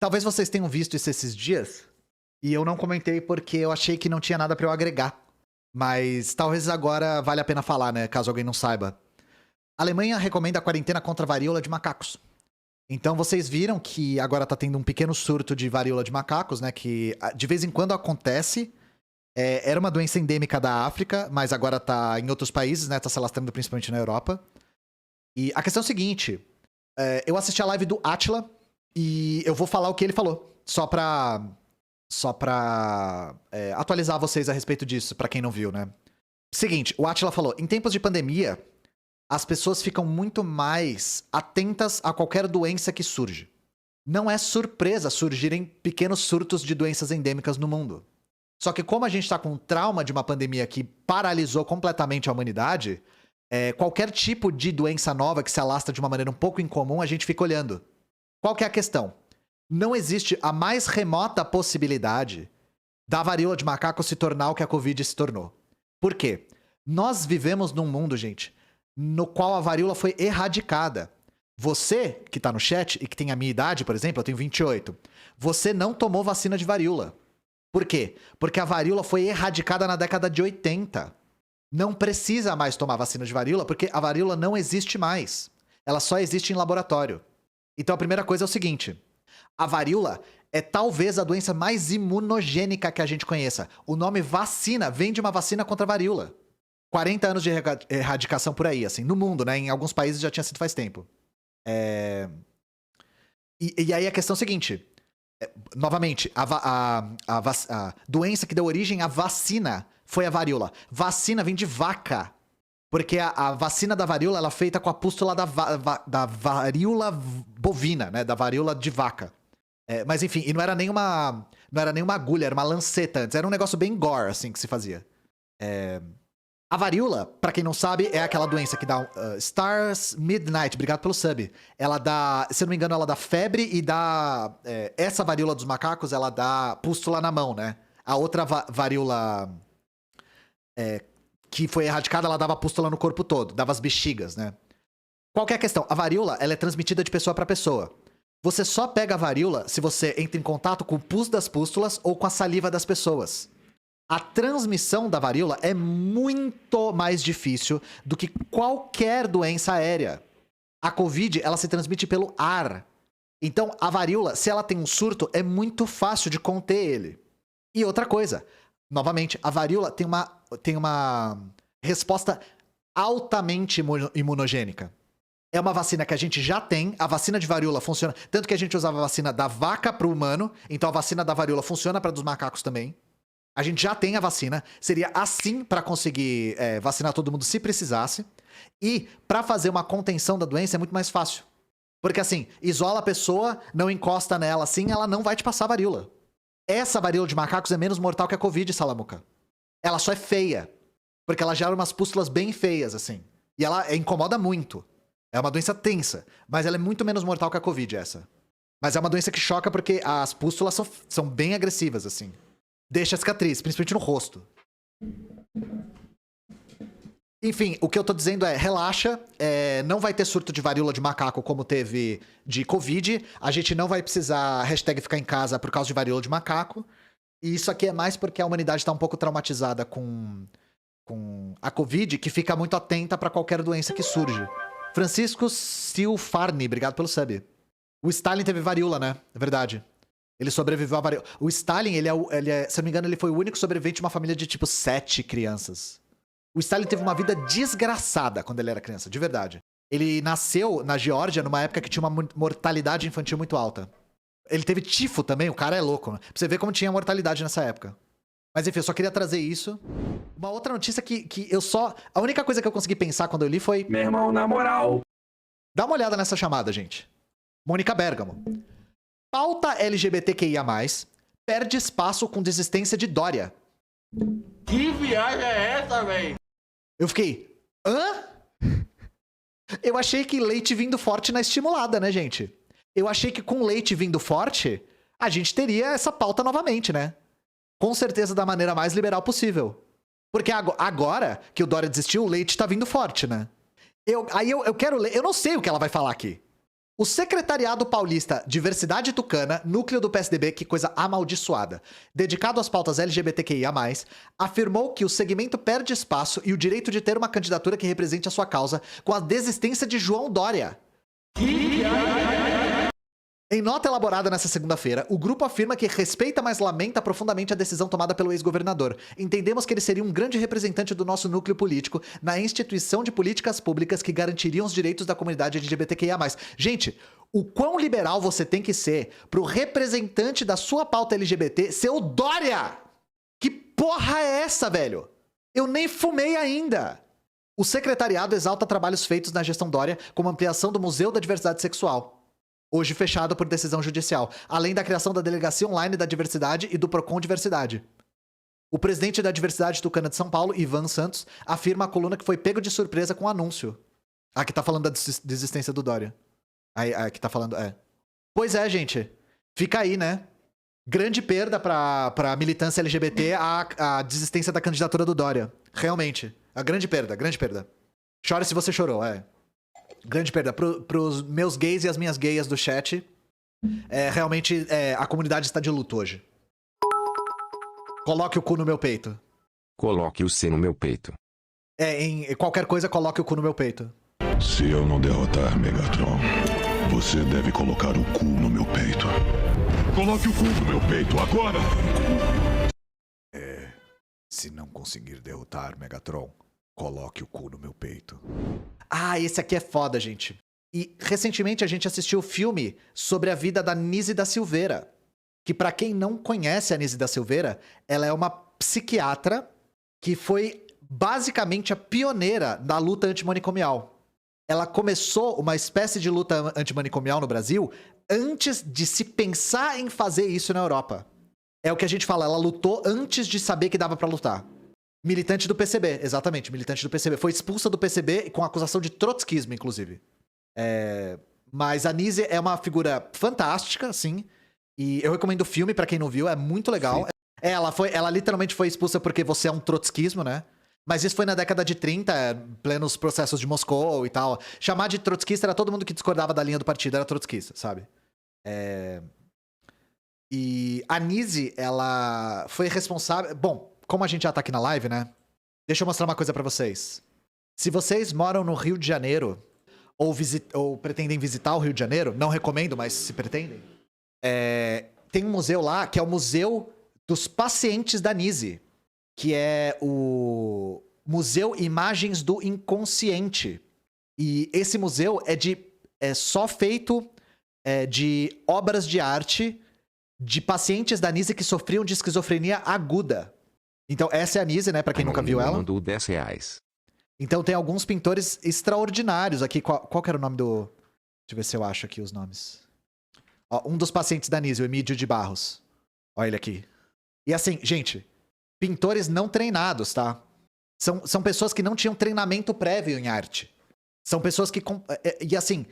Talvez vocês tenham visto isso esses dias, e eu não comentei porque eu achei que não tinha nada pra eu agregar. Mas talvez agora vale a pena falar, né? Caso alguém não saiba. A Alemanha recomenda a quarentena contra a varíola de macacos. Então vocês viram que agora tá tendo um pequeno surto de varíola de macacos, né? Que de vez em quando acontece. Era uma doença endêmica da África, mas agora tá em outros países, né? Tá se alastrando principalmente na Europa. E a questão é o seguinte: eu assisti a live do Atila e eu vou falar o que ele falou. Só pra atualizar vocês a respeito disso, pra quem não viu, né? Seguinte, o Atila falou: em tempos de pandemia, as pessoas ficam muito mais atentas a qualquer doença que surge. Não é surpresa surgirem pequenos surtos de doenças endêmicas no mundo. Só que como a gente tá com um trauma de uma pandemia que paralisou completamente a humanidade, qualquer tipo de doença nova que se alastra de uma maneira um pouco incomum, a gente fica olhando. Qual que é a questão? Não existe a mais remota possibilidade da varíola de macaco se tornar o que a Covid se tornou. Por quê? Nós vivemos num mundo, gente, no qual a varíola foi erradicada. Você, que tá no chat e que tem a minha idade, por exemplo, eu tenho 28, você não tomou vacina de varíola. Por quê? Porque a varíola foi erradicada na década de 80. Não precisa mais tomar vacina de varíola, porque a varíola não existe mais. Ela só existe em laboratório. Então a primeira coisa é o seguinte: a varíola é talvez a doença mais imunogênica que a gente conheça. O nome vacina vem de uma vacina contra a varíola. 40 anos de erradicação por aí, assim, no mundo, né? Em alguns países já tinha sido faz tempo. E aí a questão é a seguinte: novamente, a doença que deu origem à vacina foi a varíola. Vacina vem de vaca. Porque a vacina da varíola ela é feita com a pústula da varíola bovina, né? Da varíola de vaca. Mas enfim, e não era nenhuma agulha, era uma lanceta antes. Era um negócio bem gore, assim, que se fazia. A varíola, pra quem não sabe, é aquela doença que dá Stars Midnight, obrigado pelo sub. Ela dá, se eu não me engano, ela dá febre e dá... essa varíola dos macacos, ela dá pústula na mão, né? A outra varíola que foi erradicada, ela dava pústula no corpo todo, dava as bexigas, né? Qual que é a questão? A varíola, ela é transmitida de pessoa pra pessoa. Você só pega a varíola se você entra em contato com o pus das pústulas ou com a saliva das pessoas. A transmissão da varíola é muito mais difícil do que qualquer doença aérea. A Covid, ela se transmite pelo ar. Então, a varíola, se ela tem um surto, é muito fácil de conter ele. E outra coisa, novamente, a varíola tem uma resposta altamente imunogênica. É uma vacina que a gente já tem, a vacina de varíola funciona, tanto que a gente usava a vacina da vaca para o humano, então a vacina da varíola funciona para dos macacos também. A gente já tem a vacina, seria assim para conseguir vacinar todo mundo se precisasse. E para fazer uma contenção da doença é muito mais fácil. Porque assim, isola a pessoa, não encosta nela assim, ela não vai te passar a varíola. Essa varíola de macacos é menos mortal que a Covid, Salamuca. Ela só é feia, porque ela gera umas pústulas bem feias, assim. E ela incomoda muito. É uma doença tensa, mas ela é muito menos mortal que a Covid, essa. Mas é uma doença que choca porque as pústulas são bem agressivas, assim. Deixa a cicatriz, principalmente no rosto. Enfim, o que eu tô dizendo é, relaxa, não vai ter surto de varíola de macaco como teve de Covid, a gente não vai precisar hashtag ficar em casa por causa de varíola de macaco, e isso aqui é mais porque a humanidade tá um pouco traumatizada com a Covid, que fica muito atenta pra qualquer doença que surge. Francisco Silfarni, obrigado pelo sub. O Stalin teve varíola, né? É verdade. Ele sobreviveu à varíola. O Stalin, se eu não me engano, ele foi o único sobrevivente de uma família de tipo 7 crianças. O Stalin teve uma vida desgraçada quando ele era criança, de verdade. Ele nasceu na Geórgia numa época que tinha uma mortalidade infantil muito alta. Ele teve tifo também, o cara é louco, né? Pra você ver como tinha mortalidade nessa época. Mas enfim, eu só queria trazer isso. Uma outra notícia que eu só... A única coisa que eu consegui pensar quando eu li foi... Meu irmão, na moral. Dá uma olhada nessa chamada, gente. Mônica Bergamo. Pauta LGBTQIA+, perde espaço com desistência de Dória. Que viagem é essa, véi? Eu fiquei... Hã? Eu achei que leite vindo forte na estimulada, né, gente? Eu achei que com leite vindo forte, a gente teria essa pauta novamente, né? Com certeza da maneira mais liberal possível. Porque agora que o Dória desistiu, o leite tá vindo forte, né? Aí eu quero ler... Eu não sei o que ela vai falar aqui. O Secretariado Paulista Diversidade Tucana, núcleo do PSDB, que coisa amaldiçoada, dedicado às pautas LGBTQIA+, afirmou que o segmento perde espaço e o direito de ter uma candidatura que represente a sua causa com a desistência de João Dória. Em nota elaborada nesta segunda-feira, o grupo afirma que respeita, mas lamenta profundamente a decisão tomada pelo ex-governador. Entendemos que ele seria um grande representante do nosso núcleo político na instituição de políticas públicas que garantiriam os direitos da comunidade LGBTQIA+. Gente, o quão liberal você tem que ser pro representante da sua pauta LGBT ser o Dória? Que porra é essa, velho? Eu nem fumei ainda. O secretariado exalta trabalhos feitos na gestão Dória, como a ampliação do Museu da Diversidade Sexual, hoje fechado por decisão judicial, além da criação da Delegacia Online da Diversidade e do Procon Diversidade. O presidente da Diversidade Tucana de São Paulo, Ivan Santos, afirma à coluna que foi pego de surpresa com o anúncio. Aqui tá falando da desistência do Dória. Aqui tá falando, Pois é, gente. Fica aí, né? Grande perda pra militância LGBT a desistência da candidatura do Dória. Realmente. A grande perda, grande perda. Chore se você chorou, Grande perda. Pros meus gays e as minhas gayas do chat, realmente a comunidade está de luto hoje. Coloque o cu no meu peito. Coloque o C no meu peito. Em qualquer coisa, coloque o cu no meu peito. Se eu não derrotar Megatron, você deve colocar o cu no meu peito. Coloque o cu no meu peito agora! Se não conseguir derrotar Megatron, coloque o cu no meu peito. Esse aqui é foda, gente. E recentemente a gente assistiu o filme sobre a vida da Nise da Silveira. Que pra quem não conhece a Nise da Silveira, ela é uma psiquiatra que foi basicamente a pioneira da luta antimanicomial. Ela começou uma espécie de luta antimanicomial no Brasil antes de se pensar em fazer isso na Europa. É o que a gente fala, ela lutou antes de saber que dava pra lutar. Militante do PCB, exatamente, militante do PCB. Foi expulsa do PCB com acusação de trotskismo, inclusive. Mas a Nise é uma figura fantástica, sim. E eu recomendo o filme pra quem não viu, é muito legal. Ela literalmente foi expulsa porque você é um trotskismo, né? Mas isso foi na década de 30, plenos processos de Moscou e tal. Chamar de trotskista era todo mundo que discordava da linha do partido, era trotskista, sabe? E a Nise, ela foi responsável... Bom, como a gente já tá aqui na live, né? Deixa eu mostrar uma coisa pra vocês. Se vocês moram no Rio de Janeiro, ou pretendem visitar o Rio de Janeiro, não recomendo, mas se pretendem, tem um museu lá, que é o Museu dos Pacientes da Nise, que é o Museu Imagens do Inconsciente. E esse museu é só feito de obras de arte de pacientes da Nise que sofriam de esquizofrenia aguda. Então, essa é a Nise, né? Pra quem nunca viu ela. Mandou R$10. Então, tem alguns pintores extraordinários aqui. Qual que era o nome do... Deixa eu ver se eu acho aqui os nomes. Um dos pacientes da Nise, o Emílio de Barros. Olha ele aqui. E assim, gente, pintores não treinados, tá? São pessoas que não tinham treinamento prévio em arte. São pessoas que... E assim,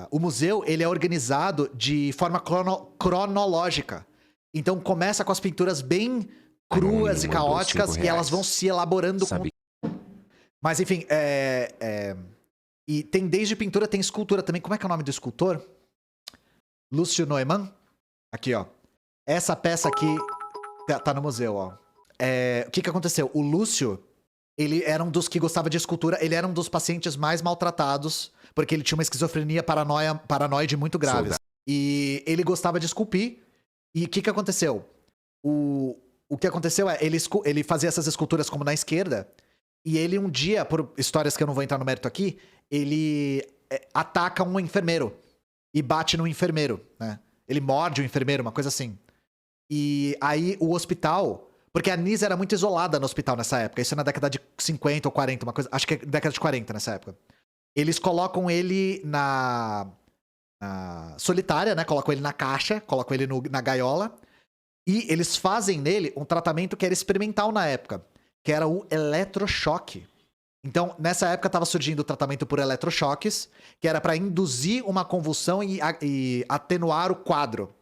o museu, ele é organizado de forma cronológica. Então começa com as pinturas bem cruas e caóticas e elas vão se elaborando Mas enfim, e tem desde pintura, tem escultura também. Como é que é o nome do escultor? Lúcio Neumann. Aqui, ó. Essa peça aqui tá no museu, ó. O que aconteceu? O Lúcio, ele era um dos que gostava de escultura. Ele era um dos pacientes mais maltratados, porque ele tinha uma esquizofrenia paranoide muito grave. E ele gostava de esculpir. E o que aconteceu? O que aconteceu ele fazia essas esculturas como na esquerda, e ele um dia, por histórias que eu não vou entrar no mérito aqui, ele ataca um enfermeiro e bate no enfermeiro, né? Ele morde o enfermeiro, uma coisa assim. E aí o hospital... Porque a Nise era muito isolada no hospital nessa época, isso é na década de 50 ou 40, uma coisa... Acho que é década de 40 nessa época. Eles colocam ele na solitária, né? Colocam ele na caixa, colocam ele na gaiola. E eles fazem nele um tratamento que era experimental na época, que era o eletrochoque. Então, nessa época estava surgindo o tratamento por eletrochoques, que era para induzir uma convulsão e atenuar o quadro.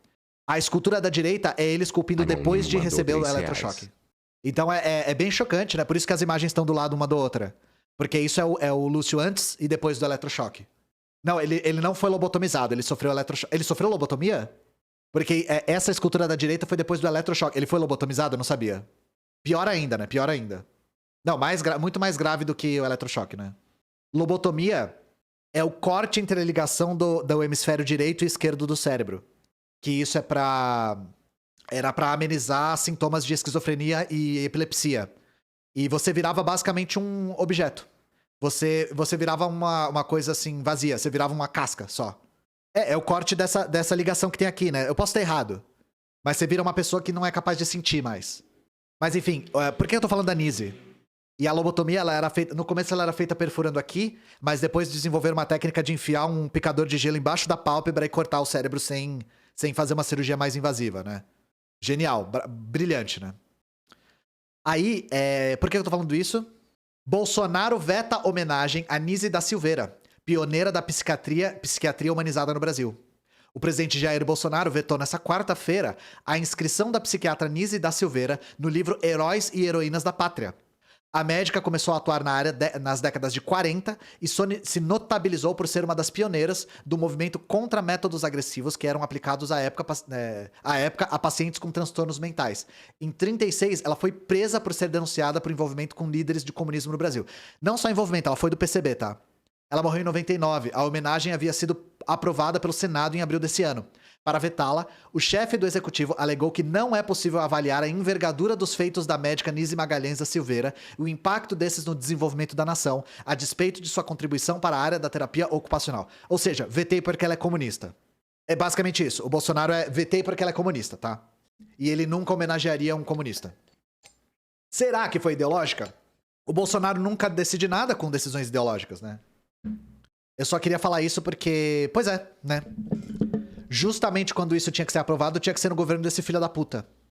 A escultura da direita é ele esculpindo depois de receber o eletrochoque. Então é bem chocante, né? Por isso que as imagens estão do lado uma da outra. Porque isso é o Lúcio antes e depois do eletrochoque. Não, ele não foi lobotomizado, ele sofreu eletrochoque. Ele sofreu lobotomia? Porque essa escultura da direita foi depois do eletrochoque. Ele foi lobotomizado? Eu não sabia. Pior ainda, né? Pior ainda. Não, muito mais grave do que o eletrochoque, né? Lobotomia é o corte entre a ligação do hemisfério direito e esquerdo do cérebro. Que isso era pra amenizar sintomas de esquizofrenia e epilepsia. E você virava basicamente um objeto. Você virava uma coisa assim, vazia. Você virava uma casca só. É o corte dessa ligação que tem aqui, né? Eu posso estar errado. Mas você vira uma pessoa que não é capaz de sentir mais. Mas enfim, por que eu tô falando da Nise? E a lobotomia, ela era feita. No começo ela era feita perfurando aqui, mas depois desenvolveram uma técnica de enfiar um picador de gelo embaixo da pálpebra e cortar o cérebro sem fazer uma cirurgia mais invasiva, né? Genial, brilhante, né? Aí, por que eu tô falando isso? Bolsonaro veta homenagem a Nise da Silveira, pioneira da psiquiatria humanizada no Brasil. O presidente Jair Bolsonaro vetou nessa quarta-feira a inscrição da psiquiatra Nise da Silveira no livro Heróis e Heroínas da Pátria. A médica começou a atuar na área nas décadas de 40 e se notabilizou por ser uma das pioneiras do movimento contra métodos agressivos que eram aplicados à época a pacientes com transtornos mentais. Em 36, ela foi presa por ser denunciada por envolvimento com líderes de comunismo no Brasil. Não só envolvimento, ela foi do PCB, tá? Ela morreu em 99. A homenagem havia sido aprovada pelo Senado em abril desse ano. Para vetá-la, o chefe do executivo alegou que não é possível avaliar a envergadura dos feitos da médica Nise Magalhães da Silveira e o impacto desses no desenvolvimento da nação, a despeito de sua contribuição para a área da terapia ocupacional. Ou seja, vetei porque ela é comunista. É basicamente isso. O Bolsonaro vetei porque ela é comunista, tá? E ele nunca homenagearia um comunista. Será que foi ideológica? O Bolsonaro nunca decide nada com decisões ideológicas, né? Eu só queria falar isso porque... Pois é, né? Justamente quando isso tinha que ser aprovado, tinha que ser no governo desse filho da puta.